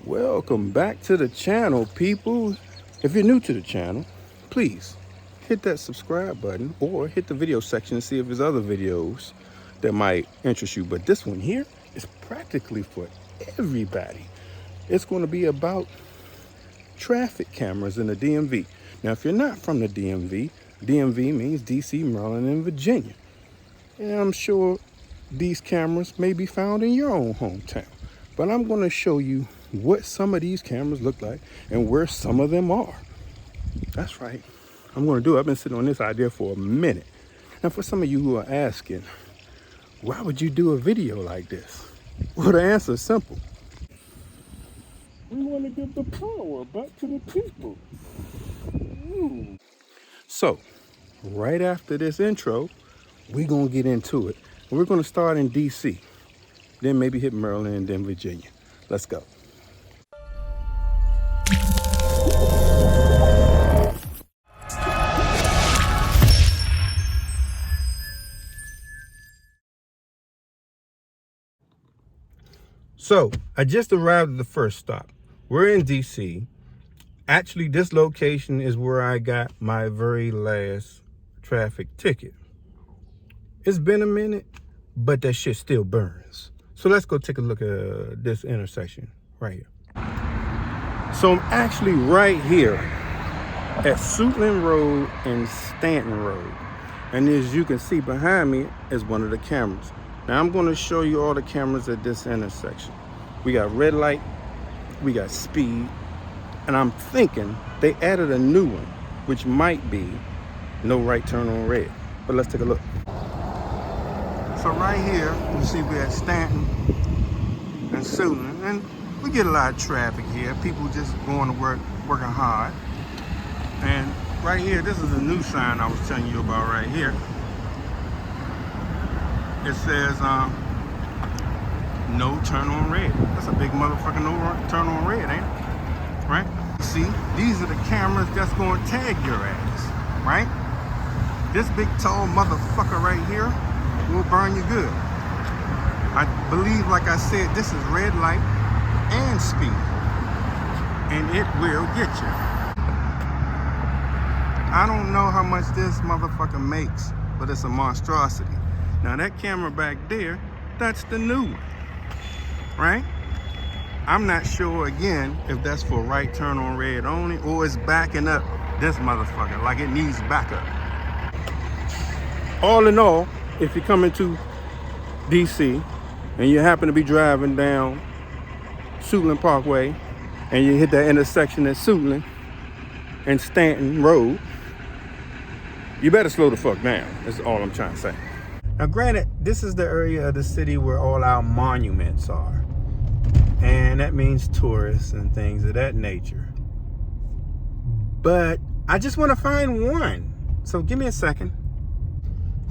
Welcome back to the channel, people. If you're new to the channel, please hit that subscribe button or hit the video section and see if there's other videos that might interest you. But this one here is practically for everybody. It's going to be about traffic cameras in the DMV. Now, if you're not from the DMV, DMV means DC, Maryland, and Virginia. And I'm sure these cameras may be found in your own hometown. But I'm going to show you what some of these cameras look like and where some of them are. That's right. I'm going to do it. I've been sitting on this idea for a minute. Now, for some of you who are asking, why would you do a video like this? Well, the answer is simple. We want to give the power back to the people. So, right after this intro, we're going to get into it. We're going to start in DC, then maybe hit Maryland and then Virginia. Let's go. So, I just arrived at the first stop. We're in DC. Actually, this location is where I got my very last traffic ticket. It's been a minute, but that shit still burns. So let's go take a look at this intersection right here. So I'm actually right here at Suitland Road and Stanton Road. And as you can see behind me is one of the cameras. Now I'm going to show you all the cameras at this intersection. We got red light, we got speed, and I'm thinking they added a new one, which might be no right turn on red. But let's take a look. So right here, you see we at Stanton and Suitland, and we get a lot of traffic here. People just going to work, working hard. And right here, this is a new sign I was telling you about right here. It says, no turn on red. That's a big motherfucking no turn on red, ain't it? Right? See, these are the cameras that's going to tag your ass, right? This big tall motherfucker right here will burn you good. I believe, like I said, this is red light and speed, and it will get you. I don't know how much this motherfucker makes, but it's a monstrosity. Now that camera back there, that's the new one, right? I'm not sure, again, if that's for right turn on red only, or it's backing up this motherfucker like it needs backup. All in all, if you're coming to DC and you happen to be driving down Suitland Parkway and you hit that intersection at Suitland and Stanton Road, you better slow the fuck down. That's all I'm trying to say. Now, granted, this is the area of the city where all our monuments are. And that means tourists and things of that nature. But I just want to find one. So give me a second.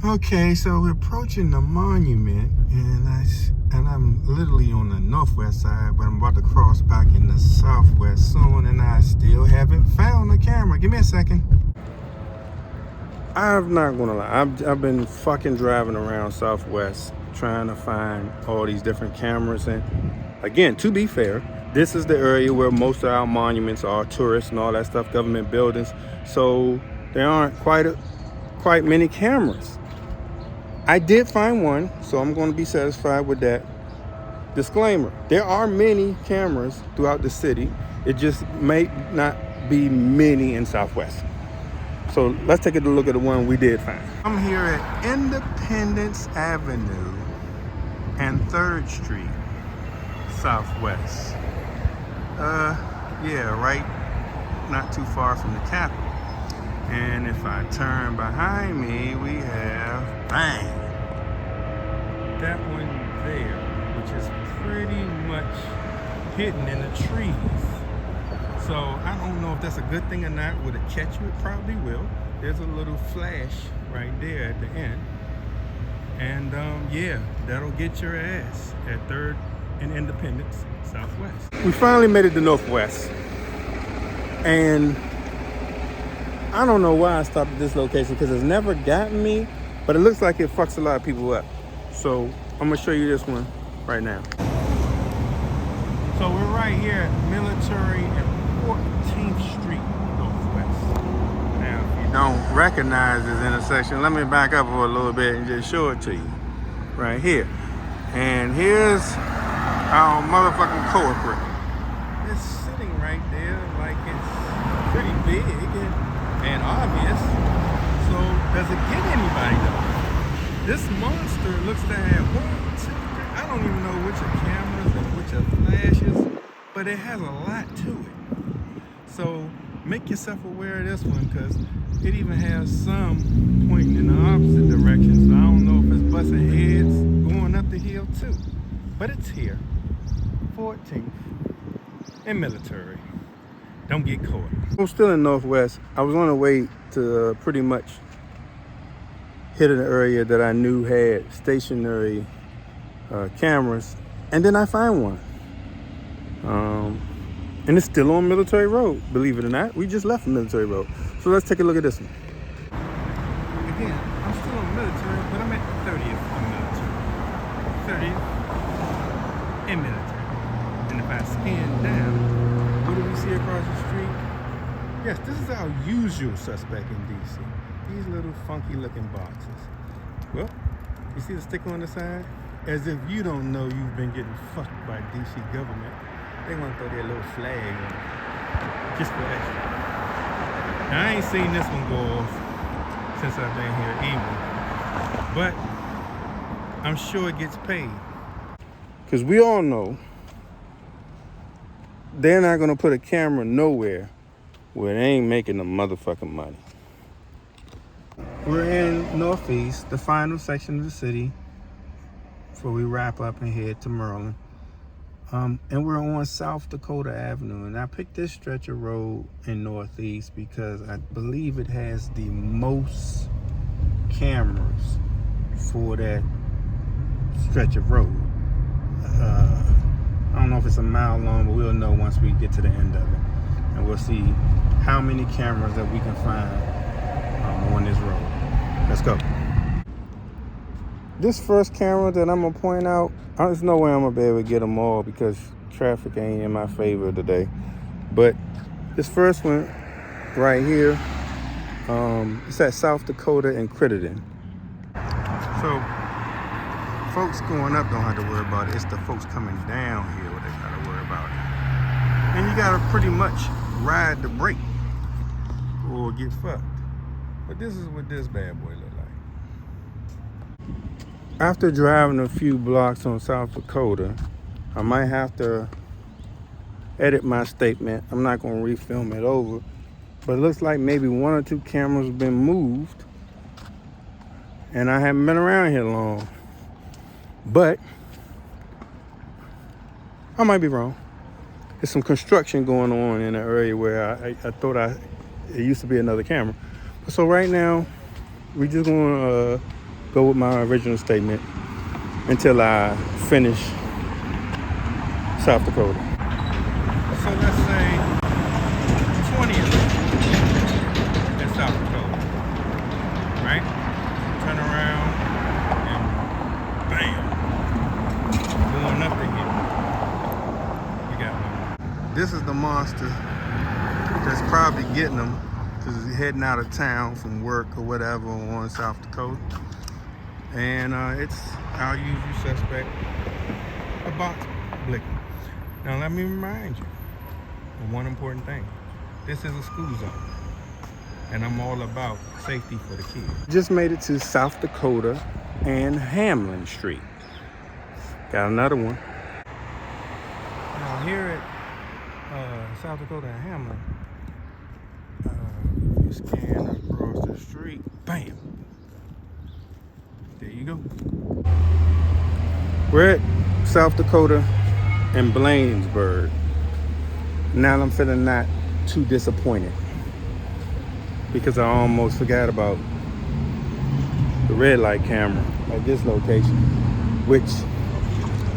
Okay, so we're approaching the monument, and I'm literally on the northwest side, but I'm about to cross back in the southwest soon, and I still haven't found the camera. Give me a second. I'm not gonna lie, I've been fucking driving around southwest trying to find all these different cameras, and again, to be fair, this is the area where most of our monuments are, tourists and all that stuff, government buildings, so there aren't quite many cameras. I did find one, so I'm going to be satisfied with that. Disclaimer, there are many cameras throughout the city. It just may not be many in Southwest. So let's take a look at the one we did find. I'm here at Independence Avenue and 3rd Street, Southwest. Yeah, right, not too far from the Capitol. And if I turn behind me, we have, bang, that one there, which is pretty much hidden in the trees. So I don't know if that's a good thing or not. Would it catch you? It probably will. There's a little flash right there at the end. And yeah, that'll get your ass at 3rd and Independence, Southwest. We finally made it to Northwest. And I don't know why I stopped at this location, because it's never gotten me, but it looks like it fucks a lot of people up. So I'm gonna show you this one right now. So we're right here at Military and 14th Street Northwest. Now, if you don't recognize this intersection, let me back up for a little bit and just show it to you. Right here. And here's our motherfucking corporate. It's sitting right there like it's pretty big and obvious. So does it get anybody though? This monster looks to have 1, 2, 3. I don't even know which are cameras and which are flashes, but it has a lot to it. So make yourself aware of this one, because it even has some pointing in the opposite direction. So I don't know if it's busting heads going up the hill too. But it's here. 14th and Military. Don't get caught. I'm still in Northwest. I was on the way to pretty much hit an area that I knew had stationary cameras, and then I find one. And it's still on Military Road, believe it or not. We just left Military Road. So let's take a look at this one. Again, I'm still on Military, but I'm at 30th on Military. 30th and Military. And if I scan down, what do we see across the street? Yes, this is our usual suspect in DC. These little funky looking boxes. Well, you see the sticker on the side? As if you don't know you've been getting fucked by DC government. They want to throw their little flag on just for extra. Now, I ain't seen this one go off since I've been here either, but I'm sure it gets paid. Because we all know they're not going to put a camera nowhere where they ain't making the motherfucking money. We're in Northeast, the final section of the city, before we wrap up and head to Maryland. And we're on South Dakota Avenue, and I picked this stretch of road in Northeast because I believe it has the most cameras for that stretch of road. I don't know if it's a mile long, but we'll know once we get to the end of it, and we'll see how many cameras that we can find on this road. Let's go. This first camera that I'm gonna point out, there's no way I'm gonna be able to get them all because traffic ain't in my favor today. But this first one right here, it's at South Dakota and Crittenden. So folks going up don't have to worry about it. It's the folks coming down here where they gotta worry about it. And you gotta pretty much ride the brake or get fucked. But this is what this bad boy look like. After driving a few blocks on South Dakota, I might have to edit my statement. I'm not going to refilm it over, but it looks like maybe 1 or 2 cameras have been moved, and I haven't been around here long. But I might be wrong. There's some construction going on in an area where I thought it used to be another camera. So right now, we're just going to go with my original statement until I finish South Dakota. So let's say 20th in South Dakota, right? Turn around and bam, going up the hill. You got one. This is the monster that's probably getting them because he's heading out of town from work or whatever on South Dakota. And it's our usual suspect, a box blicking. Now let me remind you of one important thing. This is a school zone, and I'm all about safety for the kids. Just made it to South Dakota and Hamlin Street. Got another one. Now here at South Dakota and Hamlin, if you scan across the street, bam. There you go. We're at South Dakota and Bladensburg. Now I'm feeling not too disappointed because I almost forgot about the red light camera at this location, which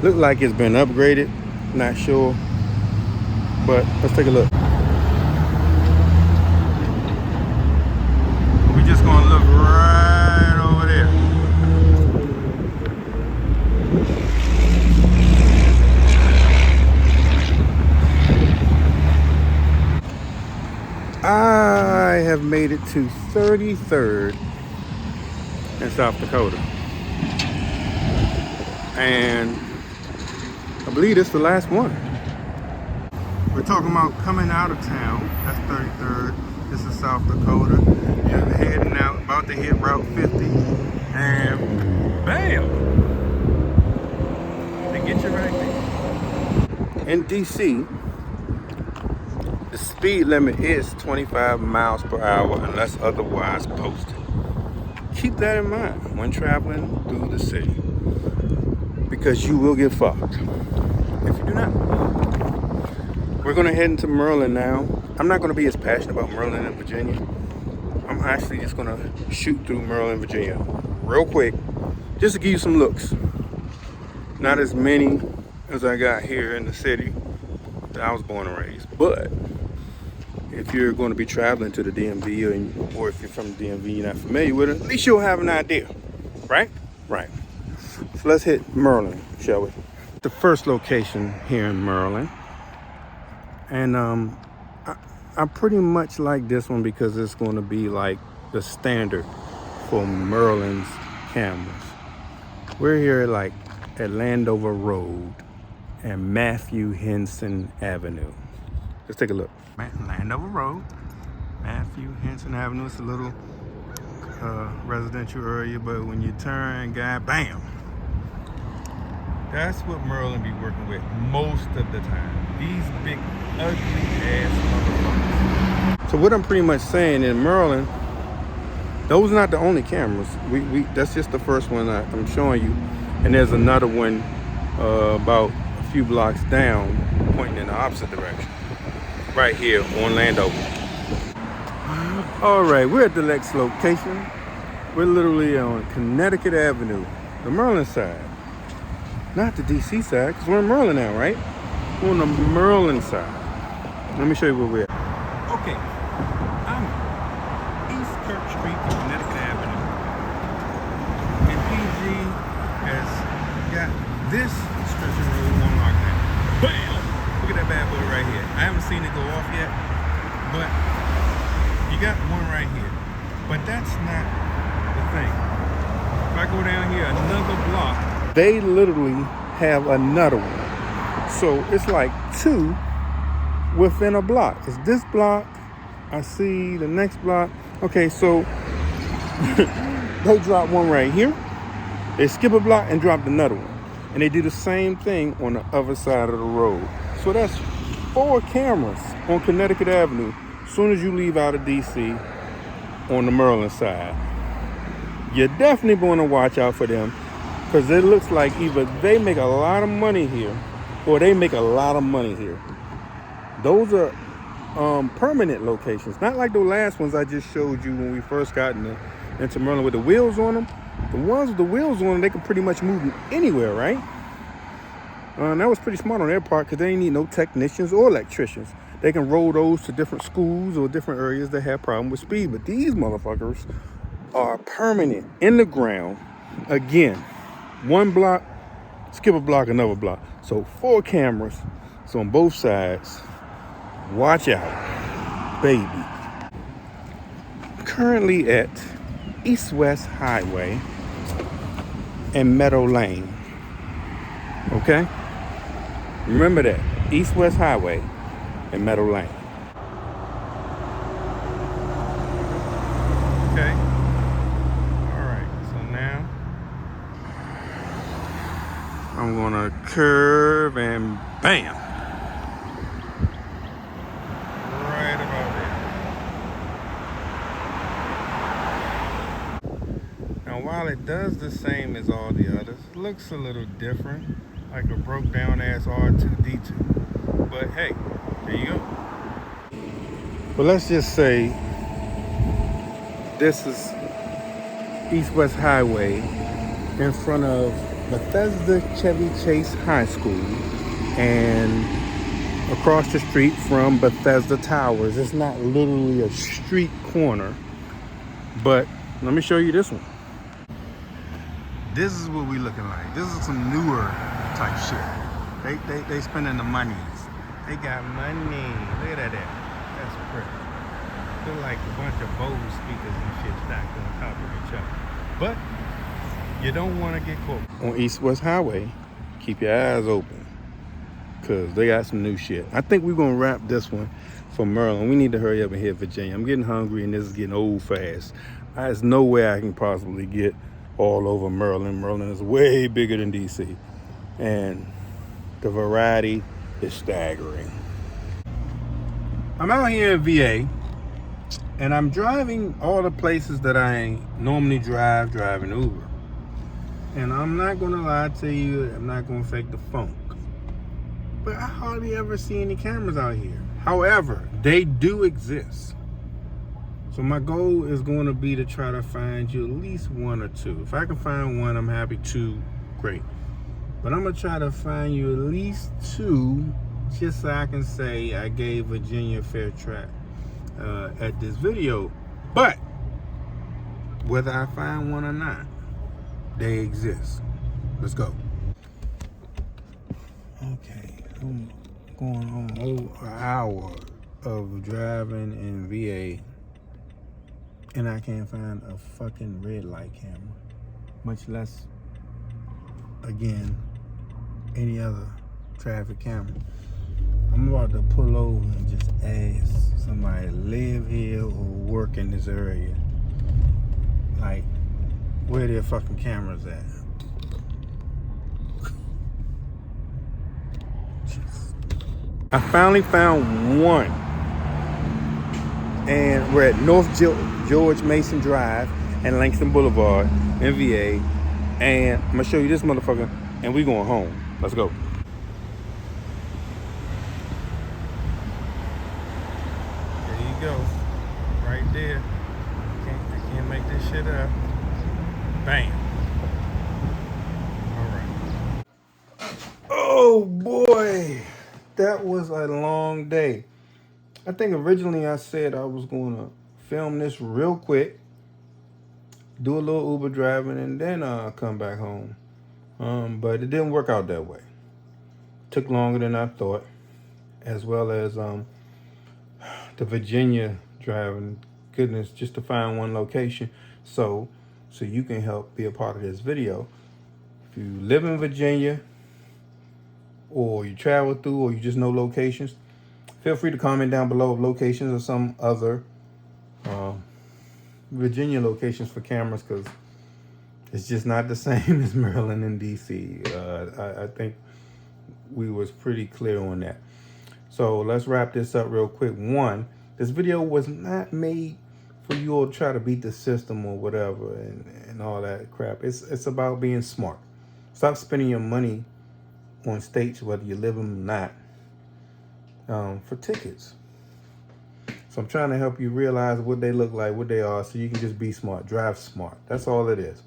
looked like it's been upgraded. Not sure, but let's take a look. We're just gonna look right over there. have made it to 33rd in South Dakota. And I believe it's the last one. We're talking about coming out of town. That's 33rd. This is South Dakota. You're heading out, about to hit Route 50. And bam! They get you right there. In DC, the speed limit is 25 miles per hour unless otherwise posted. Keep that in mind when traveling through the city, because you will get fucked if you do not. We're gonna head into Maryland now. I'm not gonna be as passionate about Maryland and Virginia. I'm actually just gonna shoot through Maryland, Virginia real quick, just to give you some looks. Not as many as I got here in the city that I was born and raised, but if you're going to be traveling to the DMV, or if you're from the DMV, you're not familiar with it, at least you'll have an idea, right? Right. So let's hit Maryland, shall we? The first location here in Maryland. And I pretty much like this one because it's going to be like the standard for Maryland's cameras. We're here like at Landover Road and Matthew Henson Avenue. Let's take a look. Landover Road, Matthew Henson Avenue. It's a little residential area, but when you turn, God, bam! That's what Maryland be working with most of the time. These big, ugly ass motherfuckers. So what I'm pretty much saying, in Maryland, those are not the only cameras. We that's just the first one I'm showing you, and there's another one about a few blocks down, pointing in the opposite direction. Right here on Landover. All right, we're at the next location. We're literally on Connecticut Avenue, the Maryland side. Not the DC side, because we're in Maryland now, right? We're on the Maryland side. Let me show you where we're at. Okay, I'm East Kirk Street, Connecticut Avenue. And PG has got this stretch of road on lockdown. Bam! Look at that bad boy right here. I haven't seen it go off yet, but you got one right here. But that's not the thing. If I go down here another block, they literally have another one. So it's like two within a block. It's this block, I see the next block. Okay, so they drop one right here. They skip a block and drop another one. And they do the same thing on the other side of the road. So that's 4 cameras on Connecticut Avenue as soon as you leave out of DC on the Maryland side. You're definitely going to watch out for them, because it looks like either they make a lot of money here or they make a lot of money here. Those are permanent locations, not like the last ones I just showed you when we first got into Maryland with the wheels on them. The ones with the wheels on them, they can pretty much move anywhere, right? And that was pretty smart on their part, because they didn't need no technicians or electricians. They can roll those to different schools or different areas that have problem with speed. But these motherfuckers are permanent in the ground. Again, one block, skip a block, another block. So 4 cameras. So on both sides. Watch out, baby. Currently at East-West Highway and Meadow Lane. Okay? Remember that. East-West Highway and Meadow Lane. Okay. All right. So now I'm gonna curve and bam. Right about there. Now while it does the same as all the others, it looks a little different, like a broke down ass R2-D2. But hey, there you go. But let's just say this is East-West Highway in front of Bethesda Chevy Chase High School and across the street from Bethesda Towers. It's not literally a street corner, but let me show you this one. This is what we looking like. This is some newer type shit. They spending the monies. They got money. Look at that. That's pretty. Feel like a bunch of Bose speakers and shit stacked on top of each other. But you don't want to get caught. On East West Highway, keep your eyes open, because they got some new shit. I think we're going to wrap this one for Maryland. We need to hurry up and hit Virginia. I'm getting hungry and this is getting old fast. There's no way I can possibly get all over Maryland. Maryland is way bigger than DC. And the variety is staggering. I'm out here in VA and I'm driving all the places that I normally driving Uber. And I'm not gonna lie to you, I'm not gonna fake the funk, but I hardly ever see any cameras out here. However, they do exist. So my goal is going to be to try to find you at least one or two. If I can find one, I'm happy. Two, great. But I'm gonna try to find you at least two, just so I can say I gave Virginia a fair try at this video. But whether I find one or not, they exist. Let's go. Okay, I'm going on over an hour of driving in VA, and I can't find a fucking red light camera, much less, again, any other traffic camera. I'm about to pull over and just ask somebody to live here or work in this area, like, where their fucking cameras at. I finally found one, and we're at North George Mason Drive and Langston Boulevard in VA, and I'm gonna show you this motherfucker, and we going home. Let's go. There you go, right there. I can't make this shit up. Bam. All right. Oh boy, that was a long day. I think originally I said I was going to film this real quick, do a little Uber driving, and then come back home. But it didn't work out that way. Took longer than I thought, as well as the Virginia driving. Goodness, just to find one location. So you can help be a part of this video. If you live in Virginia, or you travel through, or you just know locations, feel free to comment down below of locations or some other Virginia locations for cameras, because it's just not the same as Maryland and DC. I think we was pretty clear on that. So let's wrap this up real quick. One, this video was not made for you all to try to beat the system or whatever and all that crap. It's about being smart. Stop spending your money on states, whether you live them or not, for tickets. So I'm trying to help you realize what they look like, what they are, so you can just be smart, drive smart. That's all it is.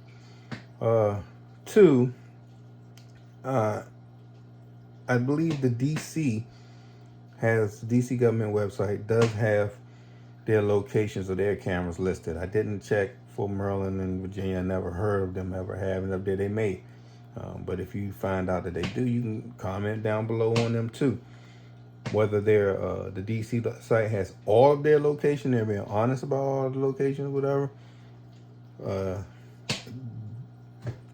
Two, I believe the DC government website does have their locations of their cameras listed. I didn't check for Maryland and Virginia. I never heard of them ever having up there. They may. But if you find out that they do, you can comment down below on them too. Whether they're the DC site has all of their location, they're being honest about all the locations, whatever.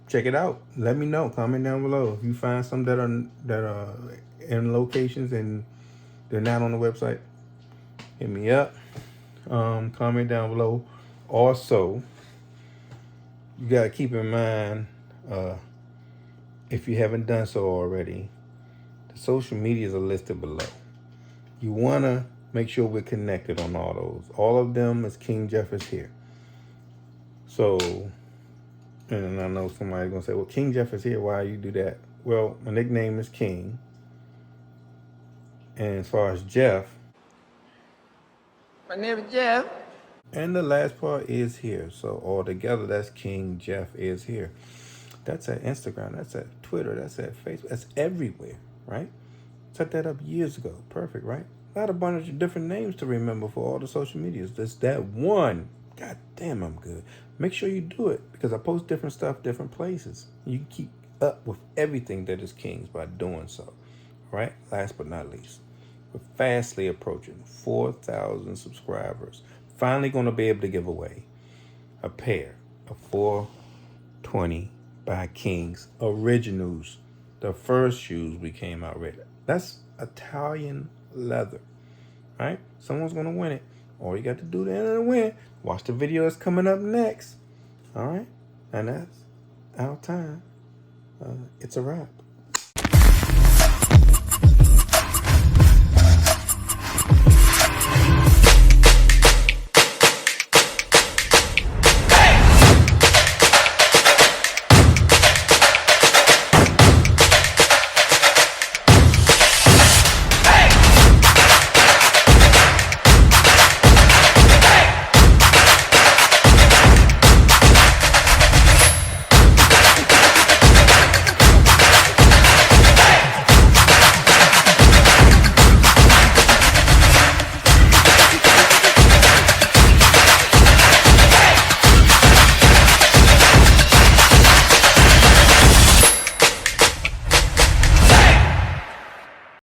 Check it out. Let me know. Comment down below if you find some that are in locations and they're not on the website. Hit me up. Comment down below. Also, you gotta keep in mind, if you haven't done so already, the social medias are listed below. You want to make sure we're connected on all those. All of them is King Jeff is here. So, and I know somebody's going to say, well, King Jeff is here. Why you do that? Well, my nickname is King. And as far as Jeff, my name is Jeff. And the last part is here. So all together, that's King Jeff is here. That's at Instagram. That's at Twitter. That's at Facebook. That's everywhere, right? Set that up years ago. Perfect, right? Not a bunch of different names to remember for all the social medias. Just that one. God damn, I'm good. Make sure you do it, because I post different stuff, different places. You can keep up with everything that is King's by doing so. All right? Last but not least, we're fastly approaching 4,000 subscribers. finally going to be able to give away a pair of 420 by Kings originals. The first shoes we came out with. That's Italian leather, right? Someone's going to win it. All you got to do to win, watch the video that's coming up next. All right? And that's our time. It's a wrap.